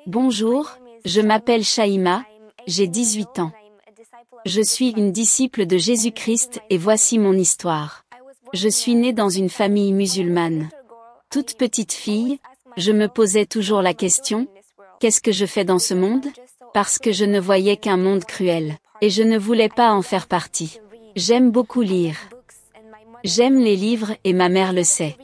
Bonjour, je m'appelle Shaima, j'ai 18 ans. Je suis une disciple de Jésus-Christ et voici mon histoire. Je suis née dans une famille musulmane. Toute petite fille, je me posais toujours la question, qu'est-ce que je fais dans ce monde? Parce que je ne voyais qu'un monde cruel, et je ne voulais pas en faire partie. J'aime beaucoup lire. J'aime les livres et ma mère le sait.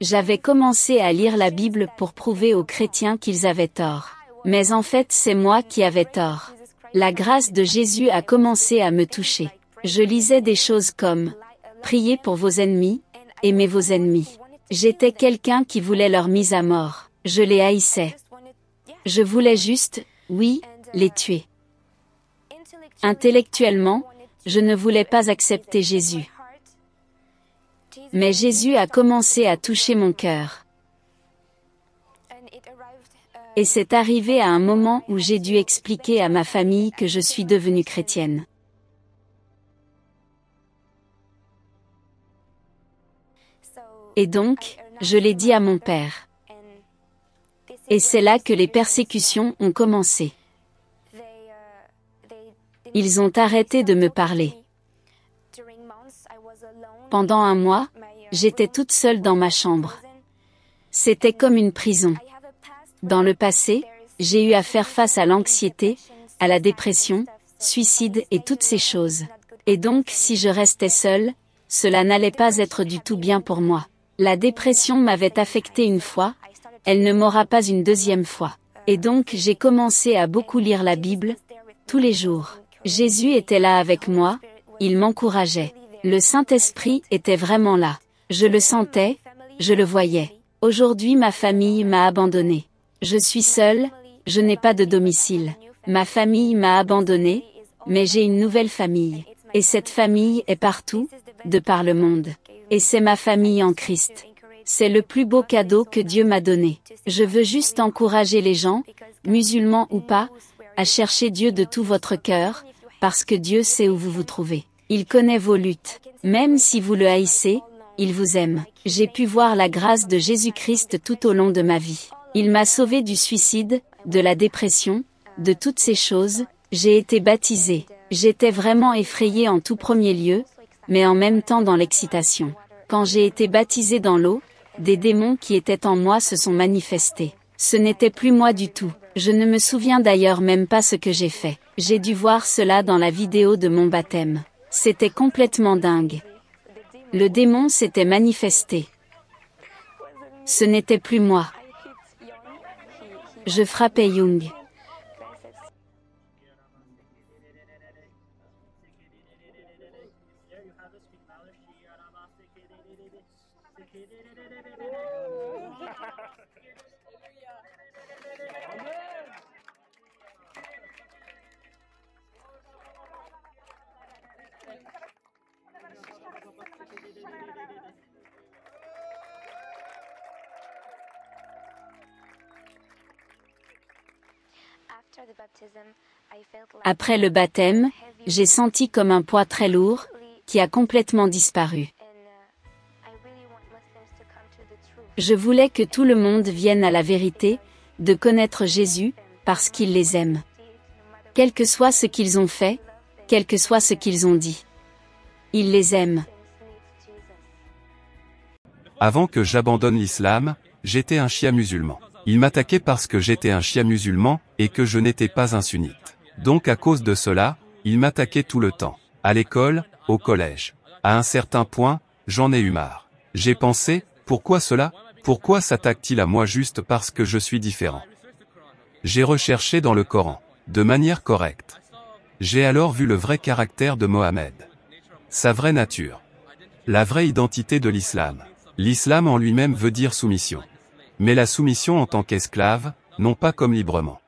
J'avais commencé à lire la Bible pour prouver aux chrétiens qu'ils avaient tort. Mais en fait c'est moi qui avais tort. La grâce de Jésus a commencé à me toucher. Je lisais des choses comme « Priez pour vos ennemis, aimez vos ennemis ». J'étais quelqu'un qui voulait leur mise à mort. Je les haïssais. Je voulais juste, oui, les tuer. Intellectuellement, je ne voulais pas accepter Jésus. Mais Jésus a commencé à toucher mon cœur. Et c'est arrivé à un moment où j'ai dû expliquer à ma famille que je suis devenue chrétienne. Et donc, je l'ai dit à mon père. Et c'est là que les persécutions ont commencé. Ils ont arrêté de me parler. Pendant un mois, j'étais toute seule dans ma chambre. C'était comme une prison. Dans le passé, j'ai eu à faire face à l'anxiété, à la dépression, suicide et toutes ces choses. Et donc si je restais seule, cela n'allait pas être du tout bien pour moi. La dépression m'avait affectée une fois, elle ne m'aura pas une deuxième fois. Et donc j'ai commencé à beaucoup lire la Bible, tous les jours. Jésus était là avec moi, il m'encourageait. Le Saint-Esprit était vraiment là. Je le sentais, je le voyais. Aujourd'hui ma famille m'a abandonnée. Je suis seule, je n'ai pas de domicile. Ma famille m'a abandonnée, mais j'ai une nouvelle famille. Et cette famille est partout, de par le monde. Et c'est ma famille en Christ. C'est le plus beau cadeau que Dieu m'a donné. Je veux juste encourager les gens, musulmans ou pas, à chercher Dieu de tout votre cœur, parce que Dieu sait où vous vous trouvez. Il connaît vos luttes. Même si vous le haïssez, il vous aime. J'ai pu voir la grâce de Jésus-Christ tout au long de ma vie. Il m'a sauvée du suicide, de la dépression, de toutes ces choses. J'ai été baptisée. J'étais vraiment effrayée en tout premier lieu, mais en même temps dans l'excitation. Quand j'ai été baptisée dans l'eau, des démons qui étaient en moi se sont manifestés. Ce n'était plus moi du tout. Je ne me souviens d'ailleurs même pas ce que j'ai fait. J'ai dû voir cela dans la vidéo de mon baptême. C'était complètement dingue. Le démon s'était manifesté. Ce n'était plus moi. Je frappais Young. Après le baptême, j'ai senti comme un poids très lourd, qui a complètement disparu. Je voulais que tout le monde vienne à la vérité, de connaître Jésus, parce qu'il les aime. Quel que soit ce qu'ils ont fait, quel que soit ce qu'ils ont dit. Il les aime. Avant que j'abandonne l'islam, j'étais un chia musulman. Il m'attaquait parce que j'étais un chia musulman, et que je n'étais pas un sunnite. Donc à cause de cela, il m'attaquait tout le temps. À l'école, au collège. À un certain point, j'en ai eu marre. J'ai pensé, pourquoi cela? Pourquoi s'attaque-t-il à moi juste parce que je suis différent? J'ai recherché dans le Coran, de manière correcte. J'ai alors vu le vrai caractère de Mohammed. Sa vraie nature. La vraie identité de l'islam. L'islam en lui-même veut dire soumission. Mais la soumission en tant qu'esclave, non pas comme librement.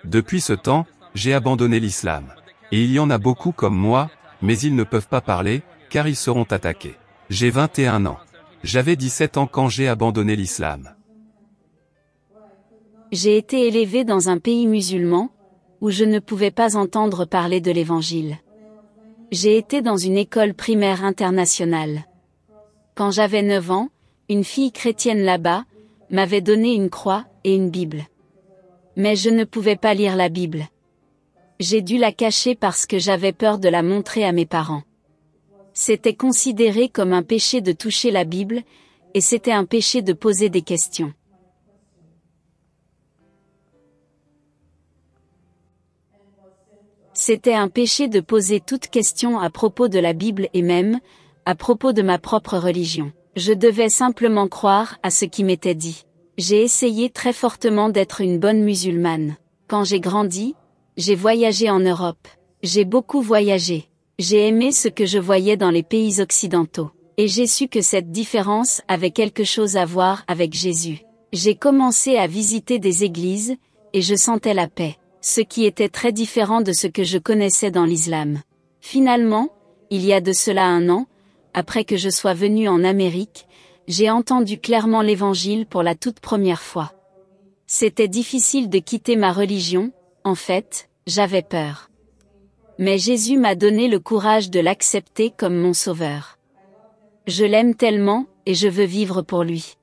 Depuis ce temps, j'ai abandonné l'islam. Et il y en a beaucoup comme moi, mais ils ne peuvent pas parler, car ils seront attaqués. J'ai 21 ans. J'avais 17 ans quand j'ai abandonné l'islam. J'ai été élevée dans un pays musulman, où je ne pouvais pas entendre parler de l'Évangile. J'ai été dans une école primaire internationale. Quand j'avais 9 ans, une fille chrétienne là-bas, m'avait donné une croix et une Bible. Mais je ne pouvais pas lire la Bible. J'ai dû la cacher parce que j'avais peur de la montrer à mes parents. C'était considéré comme un péché de toucher la Bible, et c'était un péché de poser des questions. C'était un péché de poser toute question à propos de la Bible et même, à propos de ma propre religion. Je devais simplement croire à ce qui m'était dit. J'ai essayé très fortement d'être une bonne musulmane. Quand j'ai grandi, j'ai voyagé en Europe. J'ai beaucoup voyagé. J'ai aimé ce que je voyais dans les pays occidentaux. Et j'ai su que cette différence avait quelque chose à voir avec Jésus. J'ai commencé à visiter des églises, et je sentais la paix, ce qui était très différent de ce que je connaissais dans l'islam. Finalement, il y a de cela 1 an, après que je sois venu en Amérique, j'ai entendu clairement l'Évangile pour la toute première fois. C'était difficile de quitter ma religion, en fait, j'avais peur. Mais Jésus m'a donné le courage de l'accepter comme mon sauveur. Je l'aime tellement, et je veux vivre pour lui.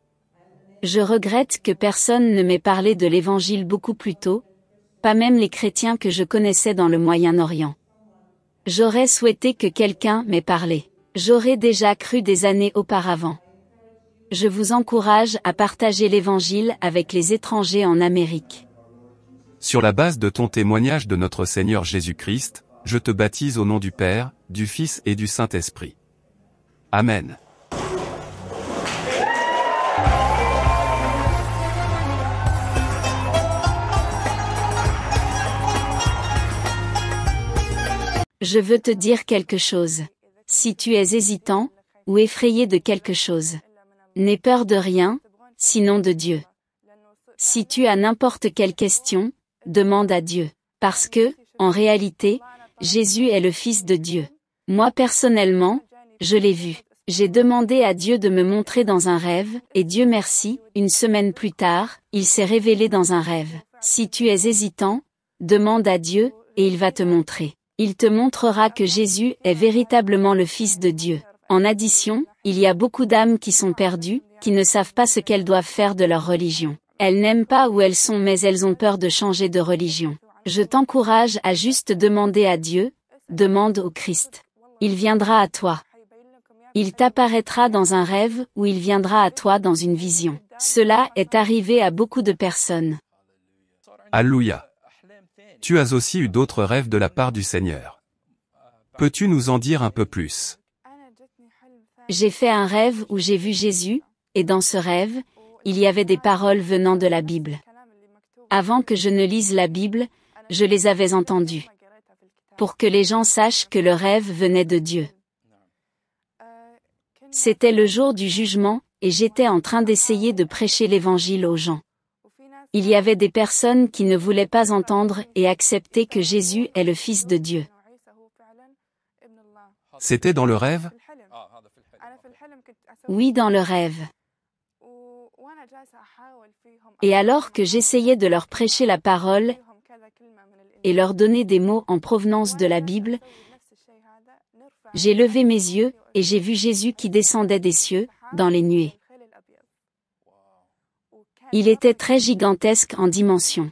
Je regrette que personne ne m'ait parlé de l'Évangile beaucoup plus tôt, pas même les chrétiens que je connaissais dans le Moyen-Orient. J'aurais souhaité que quelqu'un m'ait parlé. J'aurais déjà cru des années auparavant. Je vous encourage à partager l'Évangile avec les étrangers en Amérique. Sur la base de ton témoignage de notre Seigneur Jésus-Christ, je te baptise au nom du Père, du Fils et du Saint-Esprit. Amen. Je veux te dire quelque chose. Si tu es hésitant, ou effrayé de quelque chose, n'aie peur de rien, sinon de Dieu. Si tu as n'importe quelle question, demande à Dieu. Parce que, en réalité, Jésus est le Fils de Dieu. Moi personnellement, je l'ai vu. J'ai demandé à Dieu de me montrer dans un rêve, et Dieu merci, 1 semaine plus tard, il s'est révélé dans un rêve. Si tu es hésitant, demande à Dieu, et il va te montrer. Il te montrera que Jésus est véritablement le Fils de Dieu. En addition, il y a beaucoup d'âmes qui sont perdues, qui ne savent pas ce qu'elles doivent faire de leur religion. Elles n'aiment pas où elles sont mais elles ont peur de changer de religion. Je t'encourage à juste demander à Dieu, demande au Christ. Il viendra à toi. Il t'apparaîtra dans un rêve ou il viendra à toi dans une vision. Cela est arrivé à beaucoup de personnes. Alléluia. Tu as aussi eu d'autres rêves de la part du Seigneur. Peux-tu nous en dire un peu plus? J'ai fait un rêve où j'ai vu Jésus, et dans ce rêve, il y avait des paroles venant de la Bible. Avant que je ne lise la Bible, je les avais entendues. Pour que les gens sachent que le rêve venait de Dieu. C'était le jour du jugement, et j'étais en train d'essayer de prêcher l'Évangile aux gens. Il y avait des personnes qui ne voulaient pas entendre et accepter que Jésus est le Fils de Dieu. C'était dans le rêve? Oui, dans le rêve. Et alors que j'essayais de leur prêcher la parole et leur donner des mots en provenance de la Bible, j'ai levé mes yeux et j'ai vu Jésus qui descendait des cieux, dans les nuées. Il était très gigantesque en dimension.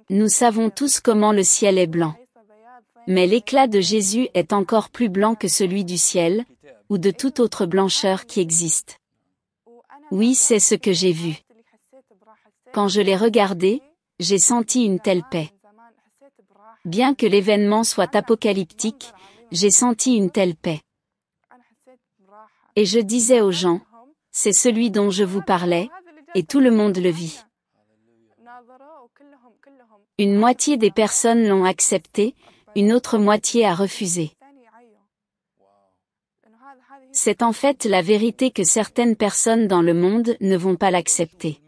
Nous savons tous comment le ciel est blanc. Mais l'éclat de Jésus est encore plus blanc que celui du ciel, ou de toute autre blancheur qui existe. Oui, c'est ce que j'ai vu. Quand je l'ai regardé, j'ai senti une telle paix. Bien que l'événement soit apocalyptique, j'ai senti une telle paix. Et je disais aux gens, c'est celui dont je vous parlais, et tout le monde le vit. Une moitié des personnes l'ont accepté, une autre moitié a refusé. C'est en fait la vérité que certaines personnes dans le monde ne vont pas l'accepter.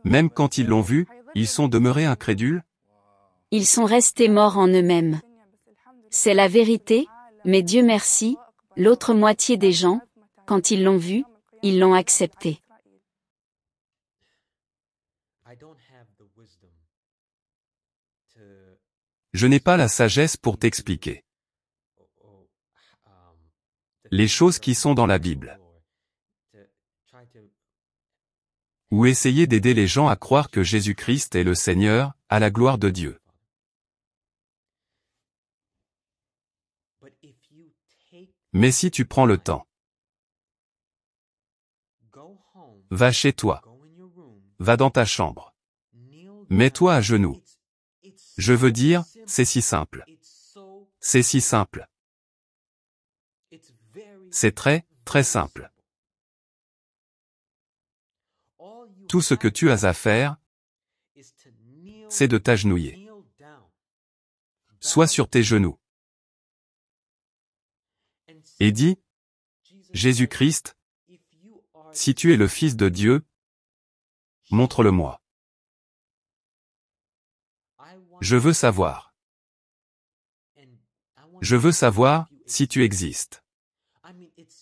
Même quand ils l'ont vu, ils sont demeurés incrédules? Ils sont restés morts en eux-mêmes. C'est la vérité, mais Dieu merci, l'autre moitié des gens, quand ils l'ont vu, ils l'ont accepté. Je n'ai pas la sagesse pour t'expliquer les choses qui sont dans la Bible. Ou essayer d'aider les gens à croire que Jésus-Christ est le Seigneur, à la gloire de Dieu. Mais si tu prends le temps, va chez toi. Va dans ta chambre. Mets-toi à genoux. Je veux dire, c'est si simple. C'est si simple. C'est très, très simple. Tout ce que tu as à faire, c'est de t'agenouiller. Sois sur tes genoux. Et dis, Jésus-Christ, si tu es le Fils de Dieu, montre-le-moi. Je veux savoir. Je veux savoir si tu existes.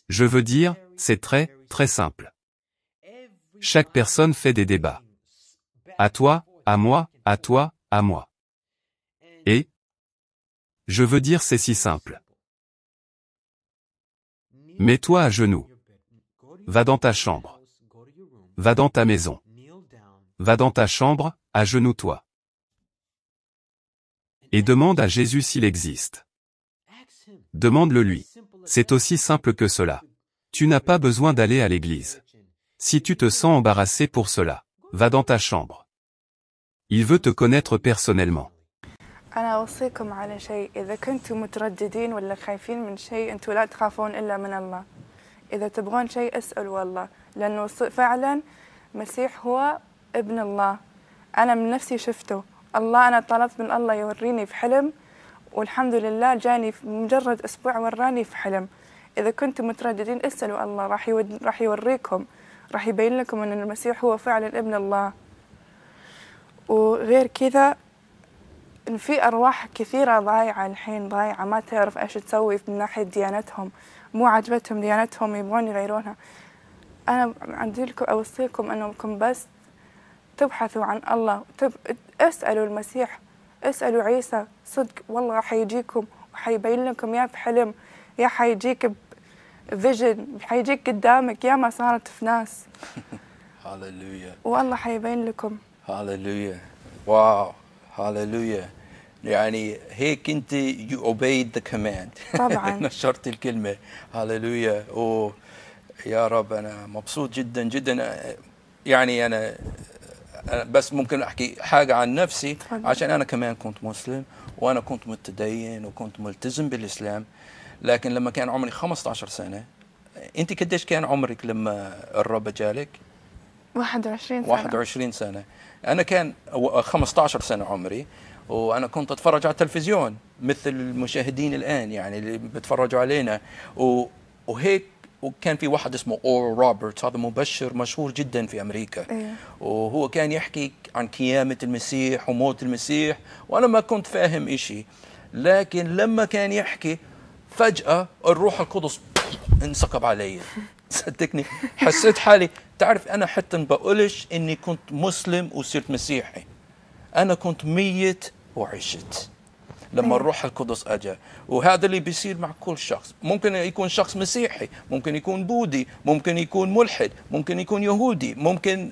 Je veux dire, c'est très, très simple. Chaque personne fait des débats. À toi, à moi, à toi, à moi. Et je veux dire c'est si simple. Mets-toi à genoux. Va dans ta chambre. Va dans ta maison. Va dans ta chambre, agenouille-toi. Et demande à Jésus s'il existe. Demande-le lui. C'est aussi simple que cela. Tu n'as pas besoin d'aller à l'église. Si tu te sens embarrassé pour cela, va dans ta chambre. Il veut te connaître personnellement. أنا أوصيكم على شيء إذا كنتم مترددين ولا خايفين من شيء أنتم لا تخافون إلا من الله. إذا تبغون شيء اسألوا الله لأنه فعلا مسيح هو ابن الله. أنا من نفسي شفته. الله أنا طلبت من الله يوريني في حلم والحمد لله جاني في مجرد أسبوع وراني في حلم. إذا كنتم مترددين اسألوا الله راح يوريكم راح يبين لكم أن المسيح هو فعلا ابن الله. وغير كذا إن في أرواح كثيرة ضايعة الحين ضايعة ما تعرف إيش تسوي من ناحية ديانتهم مو عجبتهم ديانتهم يبغون يغيرونها. أنا عندي لكم أوصيكم أنكم بس تبحثوا عن الله اسألوا المسيح اسألوا عيسى صدق والله راح يجيكم وحيبين لكم يا بحلم يا حيجيك بفيجن حيجيك قدامك يا ما صارت في ناس. هاليلويا. والله حيبين لكم. هاليلويا. واو. هاليلويا. يعني هيك انت you obeyed the command. طبعا. نشرت الكلمة. هاليلويا. يا رب أنا مبسوط جدا جدا. يعني أنا بس ممكن أحكي حاجة عن نفسي طبعا. عشان أنا كمان كنت مسلم وأنا كنت متدين وكنت ملتزم بالإسلام. لكن لما كان عمري 15 سنة. أنت قديش كان عمرك لما الرب جالك؟ 21 سنة. 21 سنة. أنا كان 15 سنة عمري وأنا كنت أتفرج على التلفزيون مثل المشاهدين الآن يعني اللي بيتفرجوا علينا وهيك وكان في واحد اسمه أورال روبرتس هذا مبشر مشهور جدا في أمريكا. إيه. وهو كان يحكي عن قيامة المسيح وموت المسيح وأنا ما كنت فاهم إشي لكن لما كان يحكي فجأة الروح القدس انسكب علي. صدقني حسيت حالي تعرف أنا حتى بقولش إني كنت مسلم وصرت مسيحي. أنا كنت ميت وعشت لما الروح القدس أجا. وهذا اللي بيصير مع كل شخص. ممكن يكون شخص مسيحي ممكن يكون بوذي ممكن يكون ملحد ممكن يكون يهودي ممكن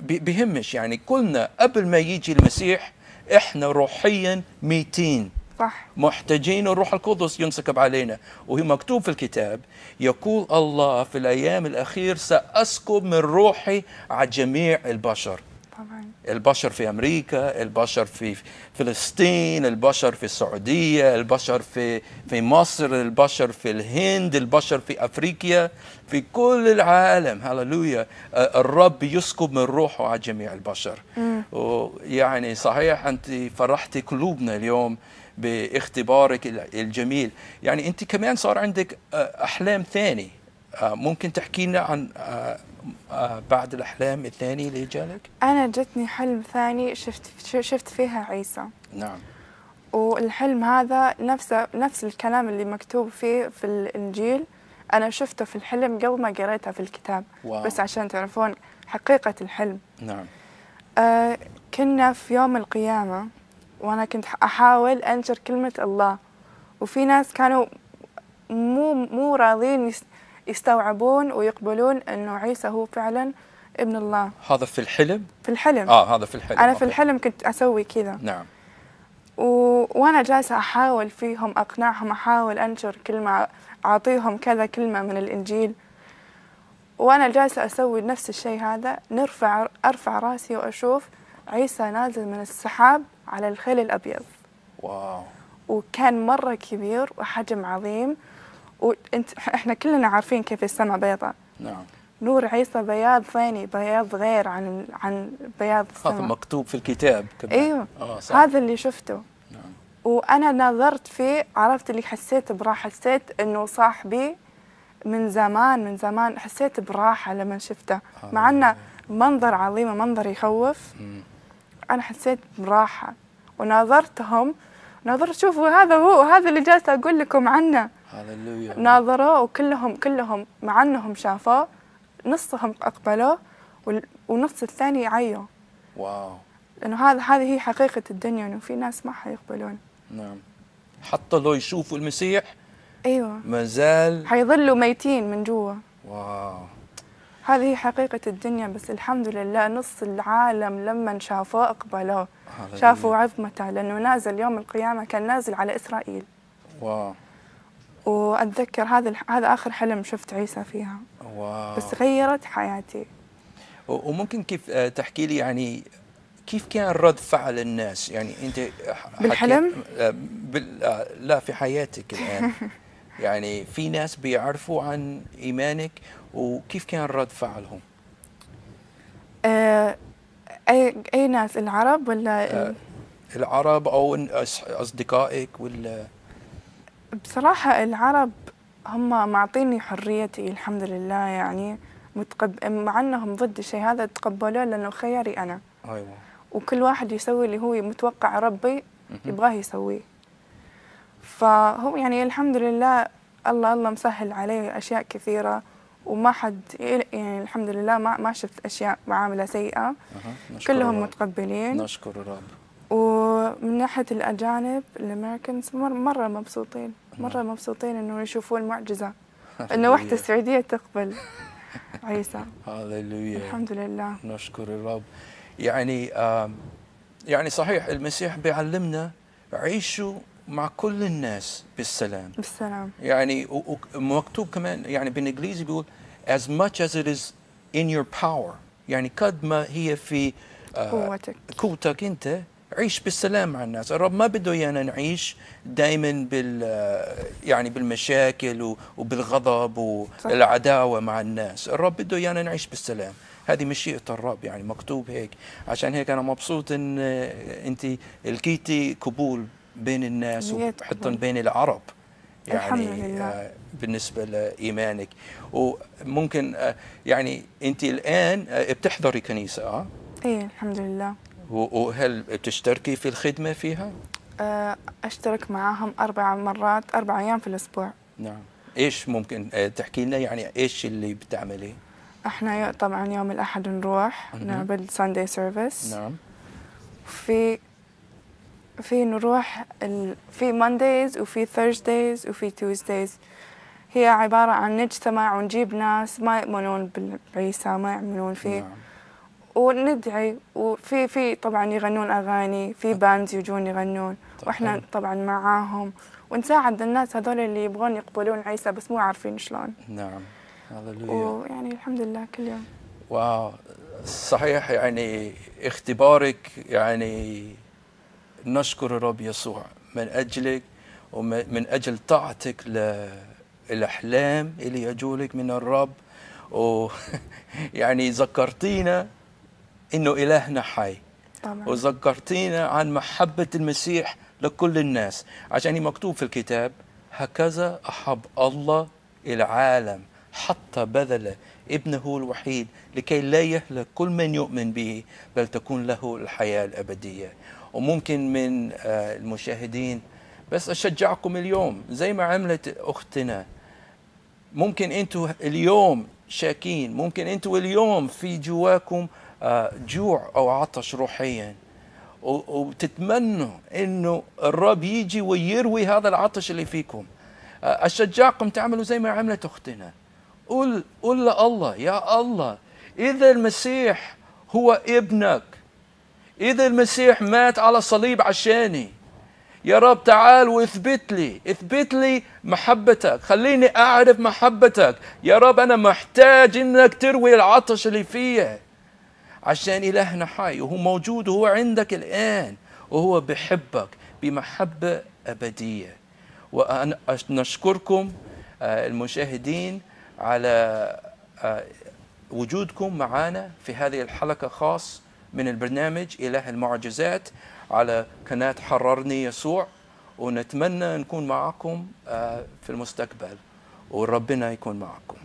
بيهمش يعني كلنا قبل ما يجي المسيح إحنا روحيا ميتين. صح. محتاجين الروح القدس ينسكب علينا وهي مكتوب في الكتاب يقول الله في الأيام الأخير سأسكب من روحي على جميع البشر. طبعا. البشر في أمريكا البشر في فلسطين البشر في السعودية البشر في مصر البشر في الهند البشر في أفريقيا في كل العالم. هاللويا. الرب يسكب من روحه على جميع البشر. ويعني صحيح أنت فرحتي قلوبنا اليوم باختبارك الجميل. يعني أنت كمان صار عندك أحلام ثاني ممكن تحكي لنا عن بعد الأحلام الثاني اللي جالك؟ أنا جتني حلم ثاني شفت فيها عيسى. نعم. والحلم هذا نفس الكلام اللي مكتوب فيه في الإنجيل أنا شفته في الحلم قبل ما قريته في الكتاب. واو. بس عشان تعرفون حقيقة الحلم. نعم. كنا في يوم القيامة وأنا كنت أحاول أنشر كلمة الله وفي ناس كانوا مو راضين يستوعبون ويقبلون أنه عيسى هو فعلا ابن الله. هذا في الحلم؟ في الحلم. هذا في الحلم. أنا في الحلم كنت أسوي كذا. نعم. وأنا جالسة أحاول فيهم أقنعهم، أحاول أنشر كلمة، أعطيهم كذا كلمة من الإنجيل، وأنا جالسة أسوي نفس الشيء هذا. أرفع راسي وأشوف عيسى نازل من السحاب على الخيل الأبيض. واو. وكان مرة كبير وحجم عظيم، إحنا كلنا عارفين كيف السماء بيضاء. نعم. نور عيسى بياض ثاني، بياض غير عن بياض السماء. هذا مكتوب في الكتاب كمان. أيوه. صح. هذا اللي شفته. نعم. وأنا نظرت فيه، عرفت اللي حسيت براحة، حسيت إنه صاحبي من زمان، حسيت براحة لما شفته، مع إنه منظر عظيم، منظر يخوف. أنا حسيت براحة وناظرتهم، شوفوا هذا هو، هذا اللي جالسة أقول لكم عنه. هللويا. ناظروا وكلهم مع أنهم شافوه، نصهم أقبلوه ونص الثاني عيوا. واو. لأنه هذه هي حقيقة الدنيا، إنه في ناس ما حيقبلون. نعم. حتى لو يشوفوا المسيح أيوة ما زال حيظلوا ميتين من جوا. واو. هذه هي حقيقة الدنيا. بس الحمد لله نص العالم لما شافوه أقبلوه، شافوا عظمته، لأنه نازل يوم القيامة، كان نازل على إسرائيل. واو. وأتذكر هذا آخر حلم شفت عيسى فيها. واو. بس غيرت حياتي. وممكن كيف تحكي لي يعني كيف كان رد فعل الناس؟ يعني أنت بالحلم؟ لا، في حياتك الآن. يعني في ناس بيعرفوا عن إيمانك، وكيف كان رد فعلهم؟ أي ناس، العرب ولا العرب أو أصدقائك ولا؟ بصراحة العرب هم معطيني حريتي الحمد لله، يعني مع أنهم ضد الشيء هذا تقبلوه لأنه خياري أنا. أيوة. وكل واحد يسوي اللي هو متوقع ربي يبغاه يسويه. فهو يعني الحمد لله الله مسهل عليه أشياء كثيرة، وما حد يعني الحمد لله ما شفت أشياء معاملة سيئة. كلهم متقبلين. نشكر الرب. ومن ناحية الأجانب الأمريكانز مرة مبسوطين، مرة مبسوطين إنه يشوفون المعجزة، إنه واحدة سعودية تقبل عيسى. هاليلويا. الحمد لله. نشكر الرب. يعني صحيح المسيح بيعلمنا عيشوا مع كل الناس بالسلام. بالسلام. يعني ومكتوب كمان يعني بالإنجليزي بيقول as much as it is in your power، يعني قد ما هي في قوتك أنت عيش بالسلام مع الناس. الرب ما بده إيانا نعيش دائما يعني بالمشاكل وبالغضب والعداوة مع الناس. الرب بده إيانا نعيش بالسلام. هذه مشيئة الرب، يعني مكتوب هيك. عشان هيك أنا مبسوط إن أنت لقيتي قبول بين الناس وحتى بين العرب، يعني بالنسبة لإيمانك. وممكن يعني أنت الآن بتحضري كنيسة؟ إيه الحمد لله. وهل بتشتركي في الخدمة فيها؟ أشترك معاهم 4 أيام في الأسبوع. نعم. إيش ممكن تحكي لنا يعني إيش اللي بتعمليه؟ إحنا طبعا يوم الأحد نروح نعمل Sunday service. نعم. في نروح في Mondays وفي Thursdays وفي Tuesdays. هي عبارة عن نجتمع ونجيب ناس ما يؤمنون بعيسى، ما يؤمنون فيه. نعم. وندعي، وفي طبعا يغنون أغاني، في باندز يجون يغنون، وإحنا طبعا معاهم ونساعد الناس هذول اللي يبغون يقبلون عيسى بس مو عارفين شلون. نعم. هاليلويا. ويعني الحمد لله كل يوم. واو. صحيح يعني اختبارك، يعني نشكر الرب يسوع من أجلك ومن أجل طاعتك للأحلام اللي يجولك من الرب. ويعني ذكرتينا إنه إلهنا حي طبعا. وذكرتينا عن محبة المسيح لكل الناس، عشان مكتوب في الكتاب هكذا أحب الله العالم حتى بذل ابنه الوحيد لكي لا يهلك كل من يؤمن به بل تكون له الحياة الأبدية. وممكن من المشاهدين بس أشجعكم اليوم زي ما عملت أختنا، ممكن أنتوا اليوم شاكين، ممكن أنتوا اليوم في جواكم جوع أو عطش روحيا، وتتمنوا إنه الرب يجي ويروي هذا العطش اللي فيكم. أشجعكم تعملوا زي ما عملت أختنا. قول لله يا الله إذا المسيح هو ابنك، إذا المسيح مات على الصليب عشاني، يا رب تعال اثبت لي محبتك، خليني أعرف محبتك. يا رب أنا محتاج إنك تروي العطش اللي فيه، عشان إلهنا حي وهو موجود وهو عندك الآن، وهو بحبك بمحبة أبدية. وأنا نشكركم المشاهدين على وجودكم معنا في هذه الحلقة خاص من البرنامج إله المعجزات على قناة حررني يسوع، ونتمنى نكون معكم في المستقبل، وربنا يكون معكم.